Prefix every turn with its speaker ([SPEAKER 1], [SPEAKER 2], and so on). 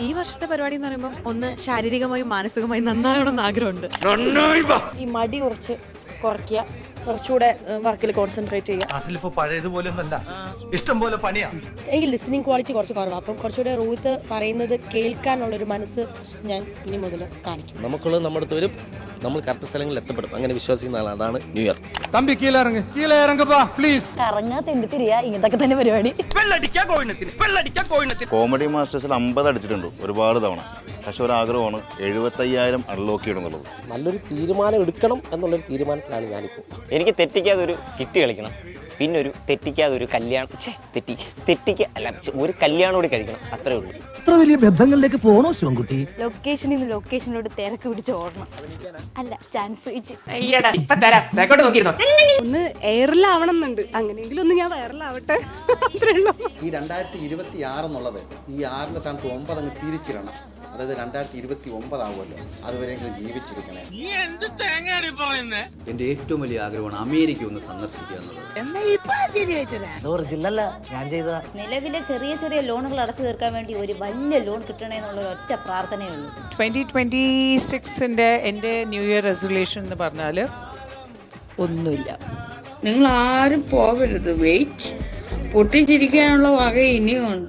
[SPEAKER 1] ഈ വർഷത്തെ പരിപാടി എന്ന് പറയുമ്പോൾ ഒന്ന് ശാരീരികമായും മാനസികമായും നന്നാകണമെന്ന് ആഗ്രഹമുണ്ട്.
[SPEAKER 2] ഈ മടി കുറയ്ക്കുക, കുറച്ചുകൂടെ വർക്കിൽ കോൺസെൻട്രേറ്റ് ചെയ്യുക.
[SPEAKER 3] നാട്ടിലിപ്പോ പഴയതുപോലെ ഒന്നല്ല, ഇഷ്ടം പോലെ പണിയാ.
[SPEAKER 2] എനിക്ക് ലിസണിങ് ക്വാളിറ്റി കുറച്ച് കുറവാണ്. അപ്പം കുറച്ചുകൂടെ റൂത്ത് പറയുന്നത് കേൾക്കാനുള്ളൊരു മനസ്സ് ഞാൻ ഇനി മുതൽ കാണിക്കും.
[SPEAKER 4] നമുക്കുള്ളത് നമ്മുടെ അടുത്ത് വരും, നമ്മൾ കറക്റ്റ് സ്ഥലങ്ങളിൽ എത്തപ്പെടും. അങ്ങനെ വിശ്വസിക്കുന്ന ആളാണ്. അതാണ് ന്യൂ ഇയർ.
[SPEAKER 3] തമ്പി കീഴേ ഇറങ്ങപ്പാ പ്ലീസ്.
[SPEAKER 2] കറങ്ങാ തെണ്ടിത്തിരിയാ ഇങ്ങനത്തെ തന്നെ പരിപാടി.
[SPEAKER 5] കോമഡി മാസ്റ്റേഴ്സിൽ 50 അടിച്ചിട്ടുണ്ട് ഒരുപാട് തവണ. പക്ഷെ ഒരാഗ്രഹമാണ് 75,000 അൺലോക്ക് ചെയ്യണം എന്നുള്ളത്.
[SPEAKER 4] നല്ലൊരു തീരുമാനം എടുക്കണം എന്നുള്ളൊരു തീരുമാനത്തിലാണ് ഞാനിപ്പോൾ.
[SPEAKER 6] എനിക്ക് തെറ്റിക്കാതെ ഒരു കിറ്റ് കളിക്കണം, പിന്നെ ഒരു തെറ്റിക്കാതെ ഒരു കല്യാണം, ഒരു കല്യാണം കൂടി കഴിക്കണം, അത്രേ ഉള്ളൂ.
[SPEAKER 7] ഇത്ര വലിയ ബന്ധങ്ങളിലേക്ക് പോണോ ശിവൻകുട്ടി?
[SPEAKER 8] ലൊക്കേഷനിൽ നിന്ന് ലൊക്കേഷനിലോട്ട് തിരക്ക് പിടിച്ച് ഓടണം. അല്ല, ചാൻസ്
[SPEAKER 1] ഒന്ന് എയറിലാവണം എന്നുണ്ട്. അങ്ങനെയെങ്കിലും ഒന്ന് ഞാൻ വൈറലാവട്ടെ.
[SPEAKER 9] ഈ 2026 എന്നുള്ളത് ഈ 6ന്റെ സ്ഥാനത്ത് 9 അങ്ങ് തിരിച്ചിടണം. അതായത് 2029 ആവുമല്ലോ, അതുവരെയെങ്കിലും ജീവിച്ചിരിക്കണേ.
[SPEAKER 10] എന്റെ ഏറ്റവും വലിയ ആഗ്രഹമാണ് അമേരിക്ക ഒന്ന് സന്ദർശിക്കുക എന്നുള്ളത്.
[SPEAKER 8] നിലവിലെ ചെറിയ ചെറിയ ലോണുകൾ അടച്ചു തീർക്കാൻ വേണ്ടി ഒരു വലിയ ലോൺ കിട്ടണേന്നുള്ള ഒറ്റ പ്രാർത്ഥനയേ ഉള്ളൂ.
[SPEAKER 11] 2026 എൻ്റെ ന്യൂ ഇയർ റെസൊല്യൂഷൻ എന്ന് പറഞ്ഞാൽ ഒന്നുമില്ല.
[SPEAKER 8] നിങ്ങൾ ആരും പോവരുത്. വെയിറ്റ്, പൊട്ടിച്ചിരിക്കാനുള്ള വക ഇനിയും ഉണ്ട്.